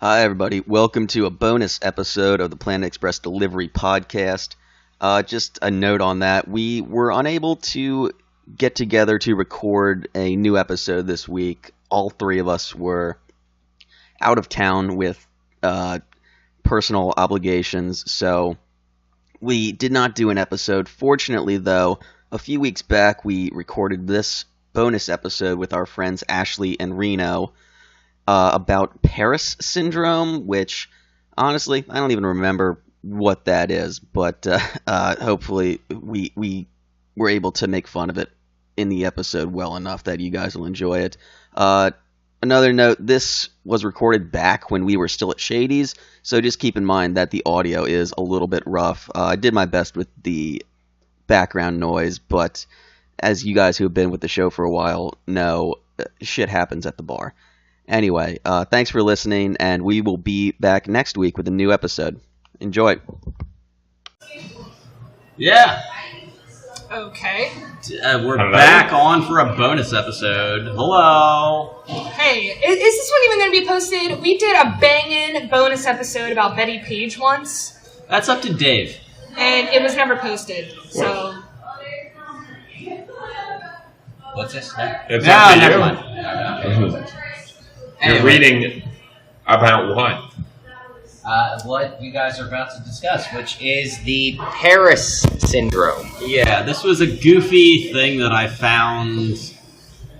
Hi, everybody. Welcome to a bonus episode of the PlanEx Delivery Podcast. Just a note on that. We were unable to get together to record a new episode this week. All three of us were out of town with personal obligations, so we did not do an episode. Fortunately, though, a few weeks back we recorded this bonus episode with our friends Ashlie and Reno about Paris syndrome, which, honestly, I don't even remember what that is, but hopefully we were able to make fun of it in the episode well enough that you guys will enjoy it. Another note, this was recorded back when we were still at Shady's, so just keep in mind that the audio is a little bit rough. I did my best with the background noise, but as you guys who have been with the show for a while know, shit happens at the bar. Anyway, thanks for listening, and we will be back next week with a new episode. Enjoy. Yeah. Okay. We're back on for a bonus episode. Hello. Hey, is this one even going to be posted? We did a banging bonus episode about Betty Page once. That's up to Dave. And it was never posted, so... What's this? It's up to never you. mind. You're reading about what? What you guys are about to discuss, which is the Paris syndrome. Yeah, this was a goofy thing that I found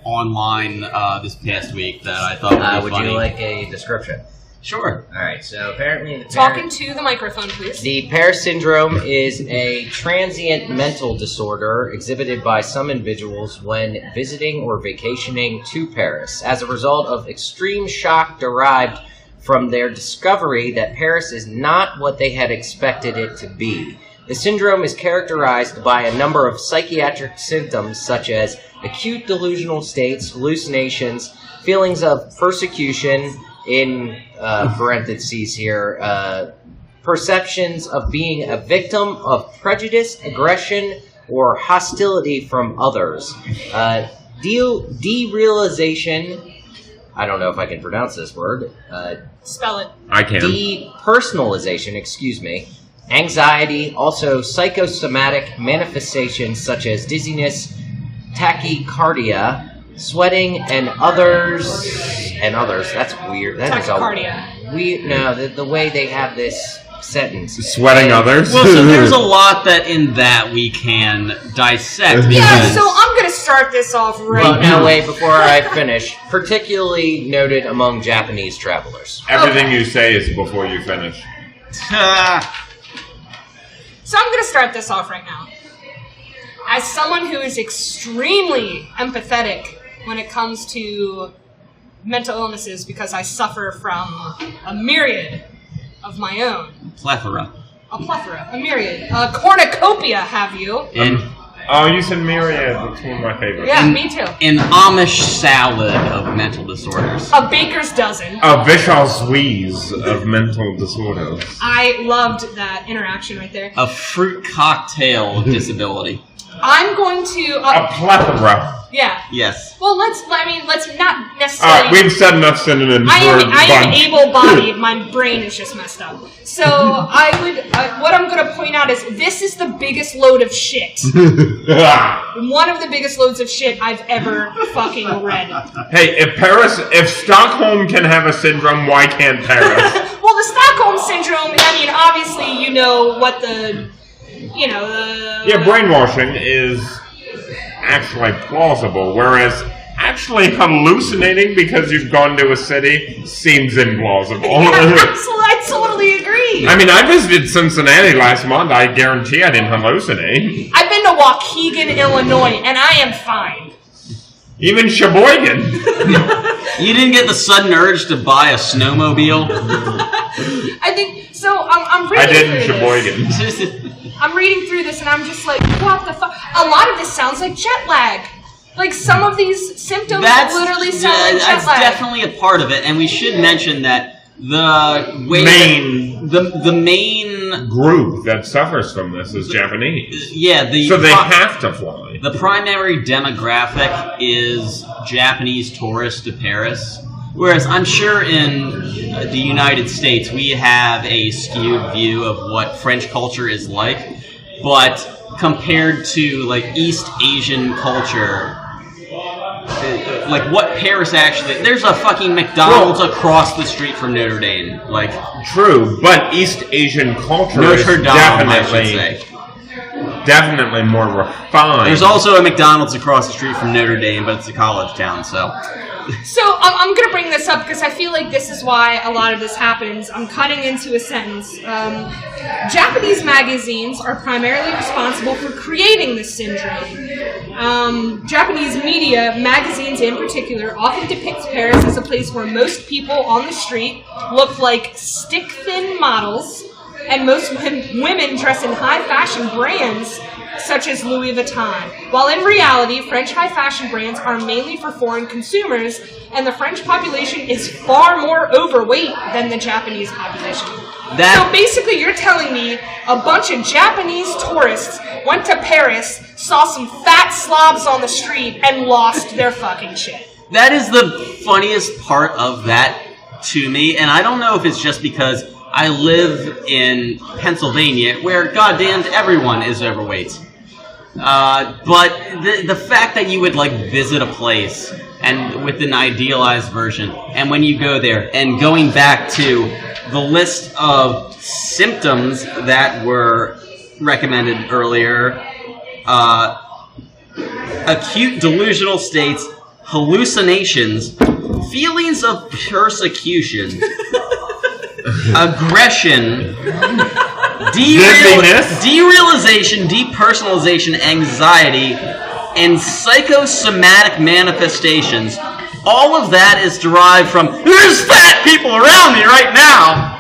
online this past week that I thought would be funny. Would you like a description? Sure. All right, so apparently... Talking to the microphone, please. The Paris syndrome is a transient mental disorder exhibited by some individuals when visiting or vacationing to Paris as a result of extreme shock derived from their discovery that Paris is not what they had expected it to be. The syndrome is characterized by a number of psychiatric symptoms such as acute delusional states, hallucinations, feelings of persecution, in parentheses here, perceptions of being a victim of prejudice, aggression, or hostility from others. Derealization, I don't know if I can pronounce this word. Spell it. I can. Depersonalization, excuse me. Anxiety, also psychosomatic manifestations such as dizziness, tachycardia, sweating, and others. That's weird. That is Tachycardia. The way they have this sentence. Sweating others? Well, so there's a lot in that we can dissect. Yeah, so I'm going to start this off right now. Now, wait, before I finish. Particularly noted among Japanese travelers. Everything you say is before you finish. So I'm going to start this off right now. As someone who is extremely empathetic when it comes to mental illnesses because I suffer from a myriad of my own. Plethora. A myriad. A cornucopia, have you? Oh, you said myriad. That's one of my favorites. Yeah, me too. An Amish salad of mental disorders. A baker's dozen. A vichyssoise of mental disorders. I loved that interaction right there. A fruit cocktail of disability. I'm going to... A plethora. Yeah. Yes. Well, let's not necessarily... Alright, we've said enough synonyms I am bunch. able-bodied. My brain is just messed up. So what I'm going to point out is this is the biggest load of shit. One of the biggest loads of shit I've ever fucking read. Hey, if Stockholm can have a syndrome, why can't Paris? Well, the Stockholm Syndrome, I mean, obviously you know what the... Yeah, brainwashing is actually plausible, whereas actually hallucinating because you've gone to a city seems implausible. Yeah, I totally agree. I mean, I visited Cincinnati last month. I guarantee I didn't hallucinate. I've been to Waukegan, Illinois, and I am fine. Even Sheboygan. You didn't get the sudden urge to buy a snowmobile? I think, so I'm reading I did in through Sheboygan. this. I'm reading through this and I'm just like, what the fuck? A lot of this sounds like jet lag. Like, some of these symptoms literally sound like jet lag. That's definitely a part of it, and we should mention that the way the main group that suffers from this is Japanese. Yeah, so they have to fly. The primary demographic is Japanese tourists to Paris. Whereas I'm sure in the United States we have a skewed view of what French culture is like, but compared to like East Asian culture, like what Paris actually, there's a fucking McDonald's across the street from Notre Dame. Like true, but East Asian culture is definitely more refined. There's also a McDonald's across the street from Notre Dame, but it's a college town, so. So I'm going to bring this up because I feel like this is why a lot of this happens. I'm cutting into a sentence. Japanese magazines are primarily responsible for creating this syndrome. Japanese media, magazines in particular, often depicts Paris as a place where most people on the street look like stick-thin models, and most women dress in high-fashion brands such as Louis Vuitton, while in reality, French high-fashion brands are mainly for foreign consumers, and the French population is far more overweight than the Japanese population. So basically, you're telling me a bunch of Japanese tourists went to Paris, saw some fat slobs on the street, and lost their fucking shit. That is the funniest part of that to me, and I don't know if it's just because I live in Pennsylvania, where goddamn everyone is overweight. But the fact that you would like visit a place and with an idealized version, and when you go there, and going back to the list of symptoms that were recommended earlier, acute delusional states, hallucinations, feelings of persecution, aggression, derealization, depersonalization, anxiety, and psychosomatic manifestations. All of that is derived from, there's fat people around me right now!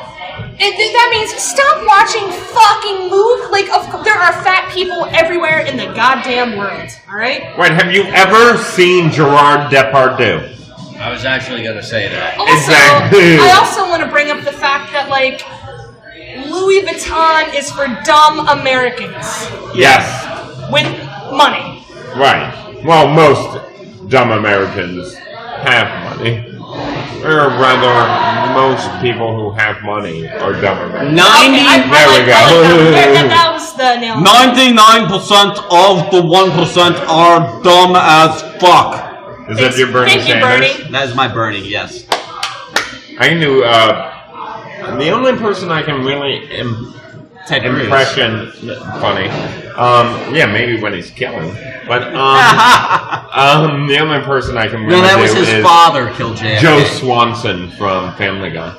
And that means stop watching fucking movies. Like, there are fat people everywhere in the goddamn world, alright? Wait, have you ever seen Gerard Depardieu? I was actually going to say that. Also, exactly. I also want to bring up the fact that, like, Louis Vuitton is for dumb Americans. Yes. With money. Right. Well, most dumb Americans have money. Or rather, most people who have money are dumb Americans. There we go. That was the nail. 99% of the 1% are dumb as fuck. Is that your Bernie Thank Sanders? you, Bernie. That is my Bernie, yes. I knew, the only person I can really impression, funny, yeah, maybe when he's killing, but, the only person I can really no, that was do his is father killed JFK. Joe Swanson from Family Guy.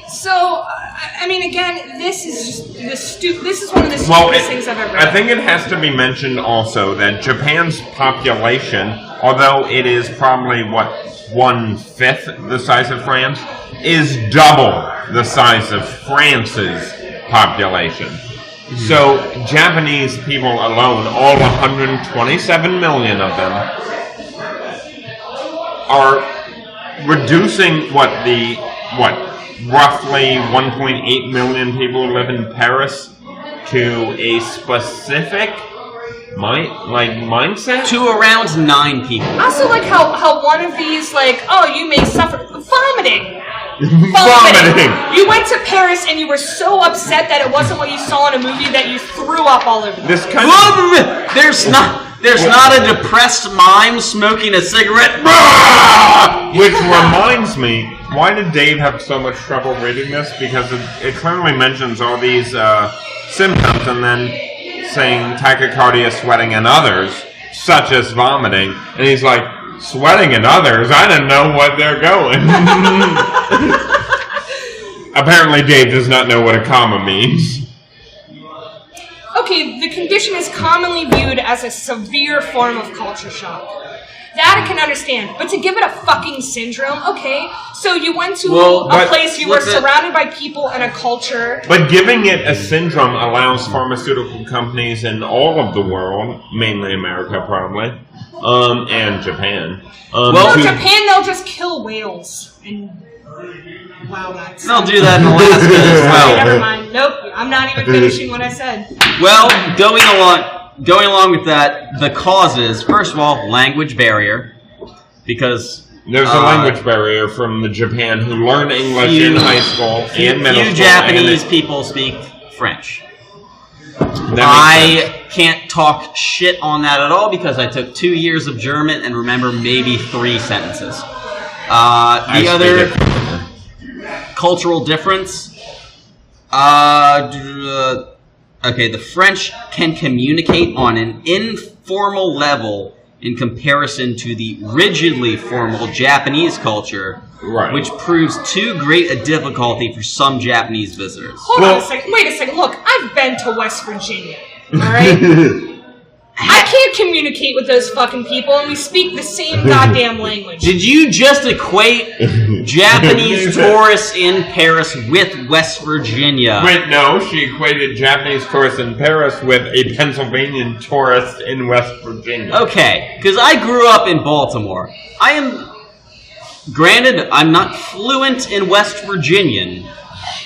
So, I mean, again, this is just this is one of the stupidest things I've ever read. I think it has to be mentioned also that Japan's population, although it is probably, 1/5 the size of France, is double the size of France's population. So, Japanese people alone, all 127 million of them, are reducing roughly 1.8 million people live in Paris to a specific mindset? To around 9 people. I also like how one of these, like, oh, you may suffer vomiting. Vomiting. You went to Paris and you were so upset that it wasn't what you saw in a movie that you threw up all over. This kind There's not a depressed mime smoking a cigarette. Which reminds me, why did Dave have so much trouble reading this? Because it clearly mentions all these symptoms and then saying tachycardia, sweating, and others, such as vomiting. And he's like, sweating and others? I don't know what they're going. Apparently Dave does not know what a comma means. Okay, the condition is commonly viewed as a severe form of culture shock. That I can understand, but to give it a fucking syndrome, okay, so you went to a place, you were surrounded by people and a culture. But giving it a syndrome allows pharmaceutical companies in all of the world, mainly America probably, and Japan. Japan, they'll just kill whales. And wow, that's... They'll do that in Alaska as well. Never mind. Nope, I'm not even finishing what I said. Well, going along with that, the causes, first of all, language barrier, because There's a language barrier from the Japan who learn English in high school and middle school. Few Japanese people speak French. I can't talk shit on that at all because I took 2 years of German and remember maybe 3 sentences. The other cultural difference, okay, the French can communicate on an informal level in comparison to the rigidly formal Japanese culture, which proves too great a difficulty for some Japanese visitors. Hold on a second. Wait a second. Look, I've been to West Virginia. All right? I can't communicate with those fucking people, and we speak the same goddamn language. Did you just equate Japanese tourists in Paris with West Virginia? Wait, no, she equated Japanese tourists in Paris with a Pennsylvanian tourist in West Virginia. Okay, because I grew up in Baltimore. Granted, I'm not fluent in West Virginian,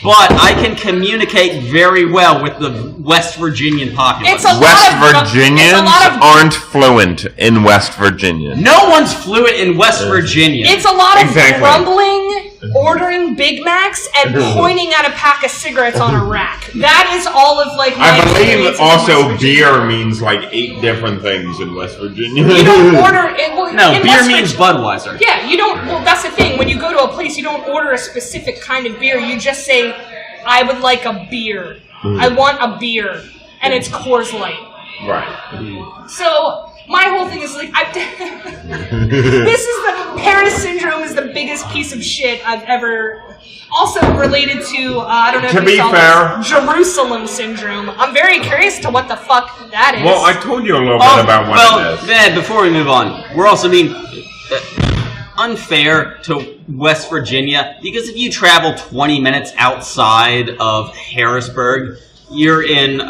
but I can communicate very well with the West Virginian populace. West Virginians aren't fluent in West Virginia. No one's fluent in West Virginia. It's a lot of grumbling, ordering Big Macs, and pointing at a pack of cigarettes on a rack. That is all of my I believe also beer means 8 different things in West Virginia. You don't order it. Well, no, beer means Budweiser. Yeah, you don't. Well, that's the thing. When you go to a place, you don't order a specific kind of beer. You just say, "I would like a beer. I want a beer," and it's Coors Light. Right. So my whole thing is this is the Paris syndrome is the biggest piece of shit I've ever. Also related to I don't know. To be fair, Jerusalem syndrome. I'm very curious to what the fuck that is. Well, I told you a little bit about what it is. Then before we move on, we're also being unfair to West Virginia because if you travel 20 minutes outside of Harrisburg, you're in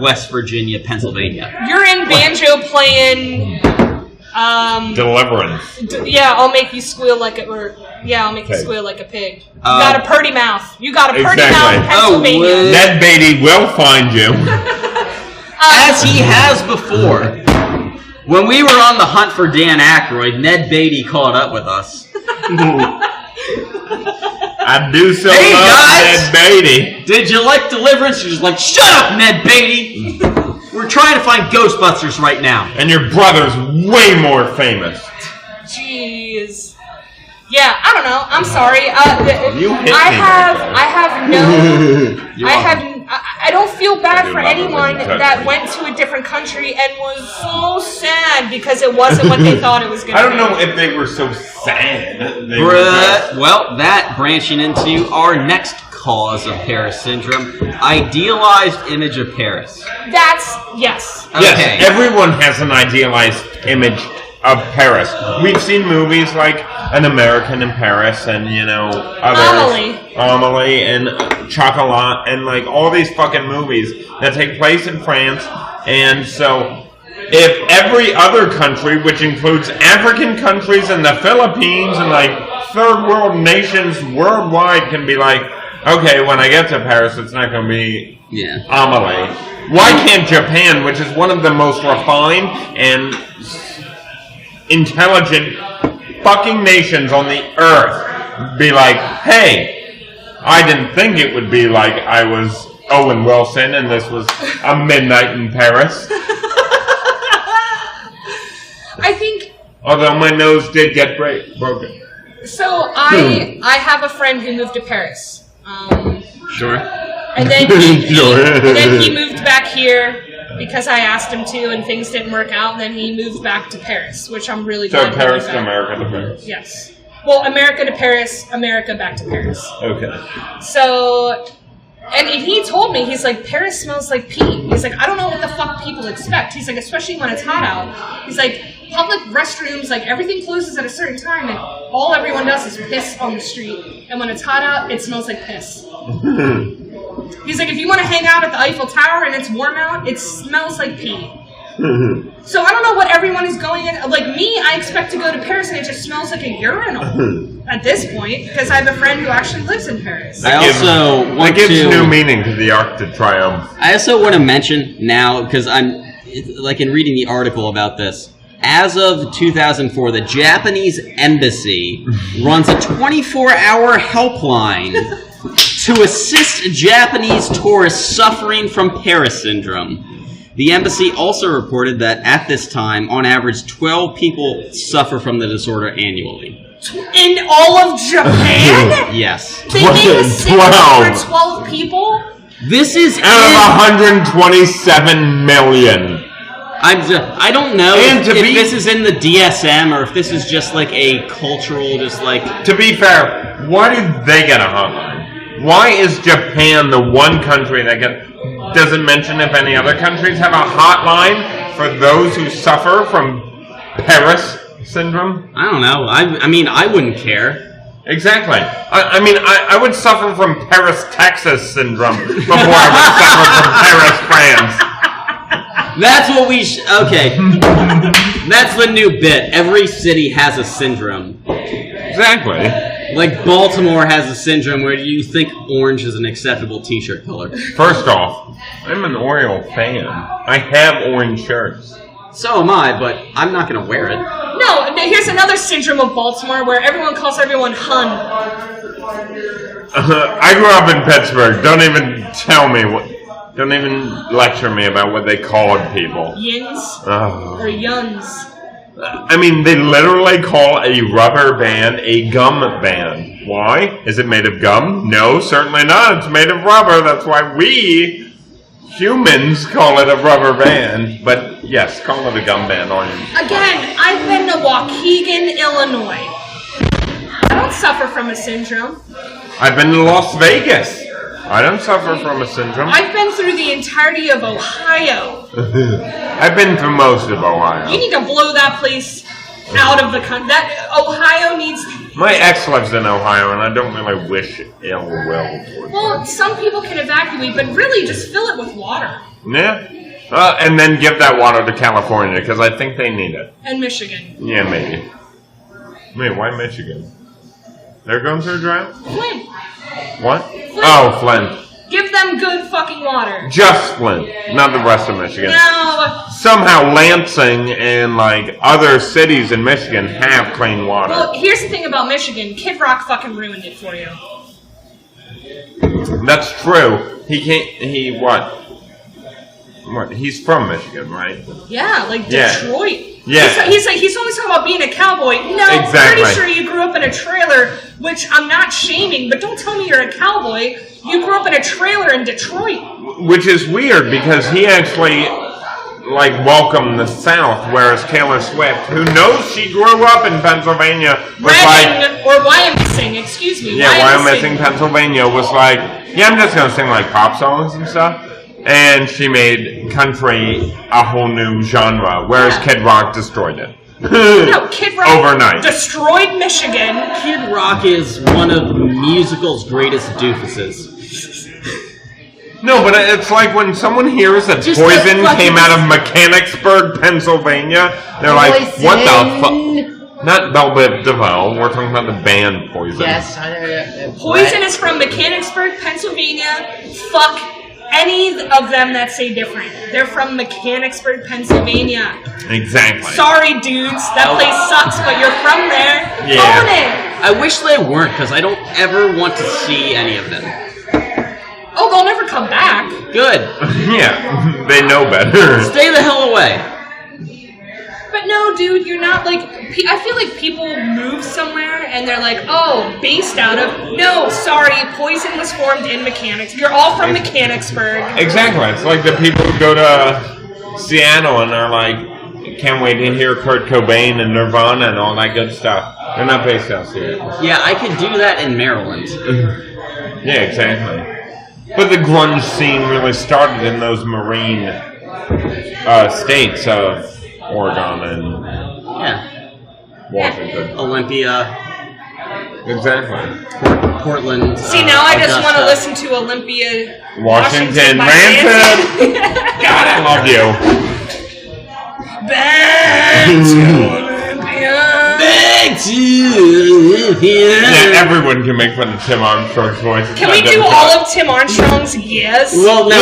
West Virginia, Pennsylvania. You're in banjo playing. Deliverance. I'll make you squeal like a. I'll make you squeal like a pig. You got a purty mouth. You got a purty mouth, Pennsylvania. Ned Beatty will find you. As he has before. When we were on the hunt for Dan Aykroyd, Ned Beatty caught up with us. I do so hey love guys, Ned Beatty. Did you like Deliverance? You're just like, shut up, Ned Beatty. We're trying to find Ghostbusters right now. And your brother's way more famous. Jeez. Yeah, I don't know. I'm sorry. You hit me. I don't feel bad for anyone that went to a different country and was so sad because it wasn't what they thought it was going to be. I don't know if they were so sad. Well, that branching into our next cause of Paris syndrome, idealized image of Paris. Yes. Okay. Yes, everyone has an idealized image of Paris. We've seen movies like An American in Paris and, others. Amelie and Chocolat and, all these fucking movies that take place in France. And so, if every other country, which includes African countries and the Philippines and, third world nations worldwide can be okay, when I get to Paris, it's not going to be Amelie. Why can't Japan, which is one of the most refined and intelligent fucking nations on the earth, be hey, I didn't think it would be I was Owen Wilson and this was a midnight in Paris. I think... Although my nose did get broken. So, I have a friend who moved to Paris. Sure. And then he moved back here because I asked him to, and things didn't work out. And then he moved back to Paris, which I'm really glad. So Paris to America to Paris. Yes. Well, America to Paris, America back to Paris. Okay. So, and he told me, he's like, Paris smells like pee. He's like, I don't know what the fuck people expect. He's like, especially when it's hot out. He's like, public restrooms, everything closes at a certain time, and all everyone does is piss on the street. And when it's hot out, it smells like piss. He's like, if you want to hang out at the Eiffel Tower and it's warm out, it smells like pee. So I don't know what everyone is going in. Me, I expect to go to Paris and it just smells like a urinal at this point because I have a friend who actually lives in Paris. That gives new meaning to the Arc de Triomphe. I also want to mention now, because I'm in reading the article about this, as of 2004, the Japanese embassy runs a 24-hour helpline to assist Japanese tourists suffering from Paris syndrome. The embassy also reported that at this time, on average, 12 people suffer from the disorder annually. In all of Japan? Yes. They made a syndrome for 12 people? This is out of 127 million. I don't know And if this is in the DSM or if this is just like a cultural, just like... To be fair, why did they get a hotline? Why is Japan the one country that doesn't mention if any other countries have a hotline for those who suffer from Paris syndrome? I don't know. I mean, I wouldn't care. Exactly. I would suffer from Paris, Texas syndrome before I would suffer from Paris, France. That's what we okay. That's the new bit. Every city has a syndrome. Exactly. Like Baltimore has a syndrome where you think orange is an acceptable t-shirt color. First off, I'm an Oriole fan. I have orange shirts. So am I, but I'm not going to wear it. No, here's another syndrome of Baltimore where everyone calls everyone Hun. I grew up in Pittsburgh. Don't even tell me what... Don't even lecture me about what they called people. Yins? Oh. Or Yuns? I mean, they literally call a rubber band a gum band. Why? Is it made of gum? No, certainly not. It's made of rubber. That's why we, humans, call it a rubber band. But yes, call it a gum band. Again, I've been to Waukegan, Illinois. I don't suffer from a syndrome. I've been to Las Vegas. I don't suffer from a syndrome. I've been through the entirety of Ohio. I've been through most of Ohio. You need to blow that place out of the country. That Ohio needs... My ex lives in Ohio, and I don't really wish ill will towards Well, some people can evacuate, but really just fill it with water. Yeah. And then give that water to California, because I think they need it. And Michigan. Yeah, maybe. Wait, why Michigan? They're going through a drought? Flint. What? Flint. Oh, Flint. Give them good fucking water. Just Flint, not the rest of Michigan. No. Somehow Lansing and like other cities in Michigan have clean water. Well, here's the thing about Michigan. Kid Rock fucking ruined it for you. That's true. He what? What? He's from Michigan, right? Yeah, like Yeah. Detroit. Yeah. He's always talking about being a cowboy. No, Exactly. I'm pretty sure you grew up in a trailer, which I'm not shaming, but don't tell me you're a cowboy. You grew up in a trailer in Detroit. Which is weird because he actually like welcomed the South, whereas Taylor Swift, who knows she grew up in Pennsylvania, was like, or Wyoming, excuse me. yeah, Wyoming, Pennsylvania was like, yeah, I'm just gonna sing like pop songs and stuff. And she made country a whole new genre, whereas Kid Rock destroyed it. No, Kid Rock overnight destroyed Michigan. Kid Rock is one of musical's greatest doofuses. No, but it's like when someone hears that Just Poison the came out of Mechanicsburg, Pennsylvania, they're like, what the fuck? Not Velvet DeVoe, we're talking about the band Poison. Yes, I know. Poison is from Mechanicsburg, Pennsylvania. Fuck any of them that say different. They're from Mechanicsburg, Pennsylvania. Exactly. Sorry, dudes. That place sucks, but you're from there. Yeah. Own it. I wish they weren't, because I don't ever want to see any of them. Oh, they'll never come back. Good. Yeah, they know better. Stay the hell away. But no, dude, you're not like... I feel like people move somewhere and they're like, oh, based out of... No, sorry, Poison was formed in Mechanics. You're all from Mechanicsburg. Exactly. It's like the people who go to Seattle and are like, can't wait to hear Kurt Cobain and Nirvana and all that good stuff. They're not based out here. Yeah, I could do that in Maryland. Yeah, exactly. But the grunge scene really started in those marine states of Oregon and Washington. Olympia. Exactly. Portland. See, now I just want to Augusta. listen to Olympia, Washington, by Rancid. Rancid. God, I love you. Back to Olympia. Back to Olympia. Yeah, everyone can make fun of Tim Armstrong's voice. It's Can not we do difficult. all of Tim Armstrong's yes? Well, no.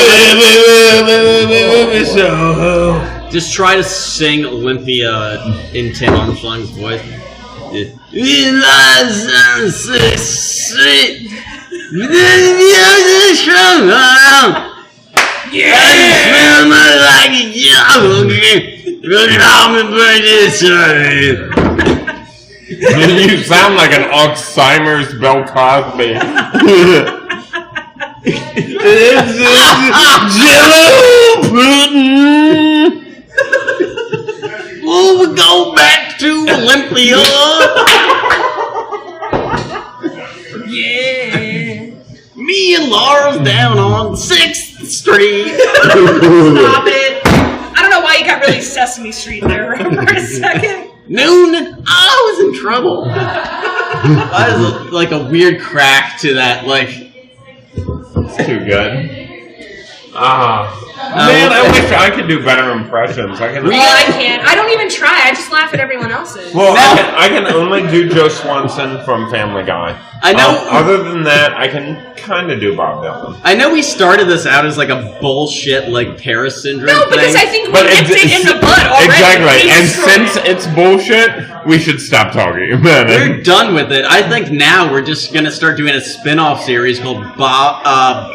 Just try to sing Olympia in Tim Armstrong's voice. You sound like an Alzheimer's Bill Cosby. Jello pudding. Will we go back to Olympia? Yeah. Me and Laura's down on 6th Street. Stop it. I don't know why you got really Sesame Street there for a second. Noon, I was in trouble. That is like a weird crack to that, like... It's too good. Man, I wish I could do better impressions. I can't. I don't even try. I just laugh at everyone else's. Well, I can only do Joe Swanson from Family Guy. I know. Other than that, I can kind of do Bob Dylan. I know we started this out as like a bullshit, like Paris syndrome No, thing. because I think we nipped it in the bud already. Exactly. And since it's bullshit, we should stop talking about it. We're done with it. I think now we're just going to start doing a spin-off series called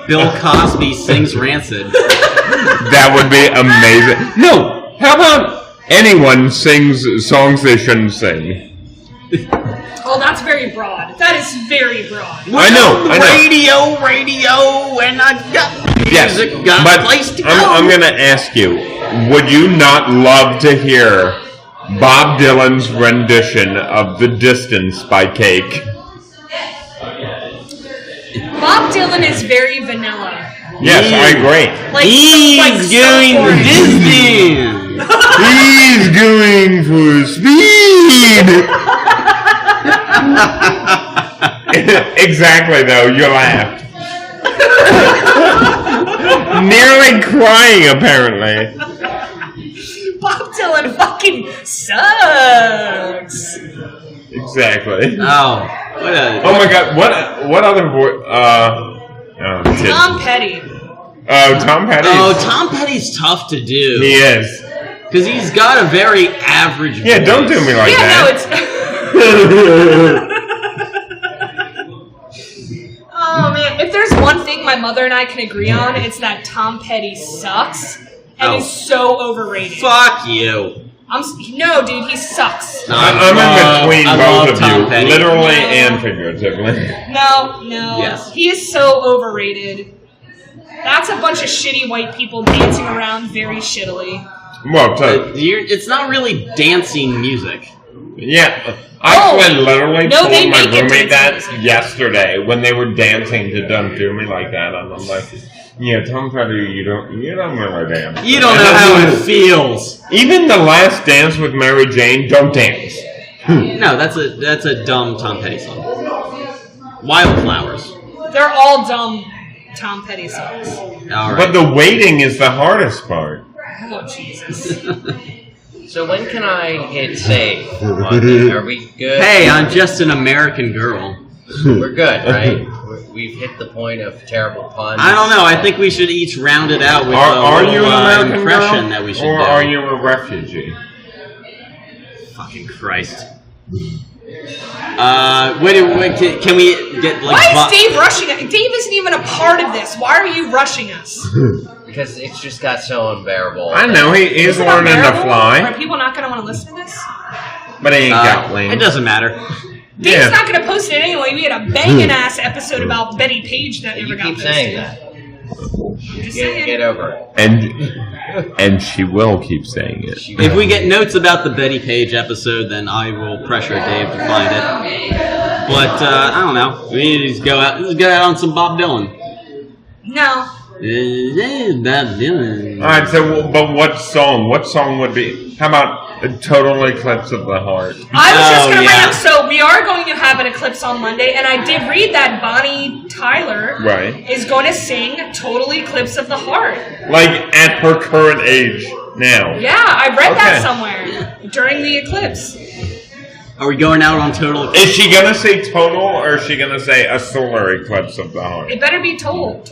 Bill Cosby Sings Rancid. That would be amazing. No, how about anyone sings songs they shouldn't sing? Oh, that's very broad. That is very broad. I know. Radio, and I got music, got a place to go. I'm going to ask you, would you not love to hear Bob Dylan's rendition of The Distance by Cake? Bob Dylan is very vanilla. Yes, I agree. He's going Disney. He's going for speed. Exactly, though. You laughed. Nearly crying, apparently. Bob Dylan fucking sucks. Exactly. Oh my God! What other voice? Tom Petty. Oh, Tom Petty. Oh, Tom Petty's tough to do. He is. Because he's got a very average voice. Yeah, don't do me like that. No, it's... Oh, man. If there's one thing my mother and I can agree on, it's that Tom Petty sucks and is so overrated. Fuck you. No, dude, he sucks. No, I'm in between both of you, Petty. literally and figuratively. No. Yes. He is so overrated. That's a bunch of shitty white people dancing around very shittily. Well, it's not really dancing music. Yeah. I literally told they my make it roommate dance that yesterday when they were dancing to Don't Do Me Like That, and I'm like, yeah, Tom Petty, you don't really dance. You don't know how it feels. Even the last dance with Mary Jane, don't dance. No, that's a dumb Tom Petty song. Wildflowers. They're all dumb Tom Petty songs. All right. But the waiting is the hardest part. Oh, Jesus. So when can I hit save? Are we good? Hey, I'm just an American girl. We're good, right? We've hit the point of terrible puns. I don't know. I think we should each round it out with are you an American impression girl, that we should or do. are you a refugee? Fucking Christ. Wait, can we get like... Why is Dave rushing us? Dave isn't even a part of this. Why are you rushing us? Because it's just got so unbearable. I know, he's learning to fly. Are people not going to want to listen to this? But he ain't got It lanes. doesn't matter. Dave's not going to post it anyway. We had a banging ass episode about Betty Page that never You got keep posted. saying that. Just saying. Get over it. And she will keep saying it. If we get notes about the Betty Page episode, then I will pressure Dave to find it. But I don't know. We need to go out on some Bob Dylan. No. Bob Dylan. All right. So, but what song? What song would be? How about a Total Eclipse of the Heart? I was just going to bring up, so we are going to have an eclipse on Monday, and I did read that Bonnie Tyler is going to sing Total Eclipse of the Heart. Like at her current age now. Yeah, I read that somewhere during the eclipse. Are we going out on Total Eclipse? Is she going to say total, or is she going to say a solar eclipse of the heart? It better be total.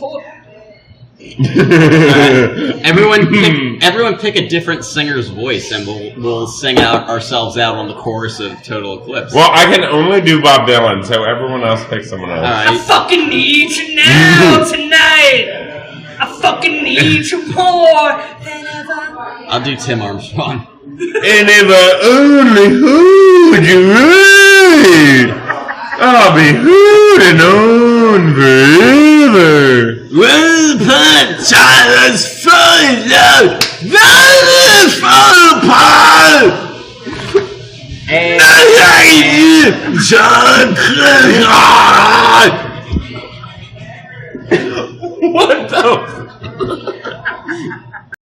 Everyone pick a different singer's voice, and we'll sing ourselves out on the chorus of Total Eclipse. Well, I can only do Bob Dylan, so everyone else pick someone else. All right. I fucking need you now, tonight. I fucking need you more than ever. I'll do Tim Armstrong. And if I only hold you right, I'll be holding on forever. Well, upon Tyler's falling down, Tyler's falling apart. And What the?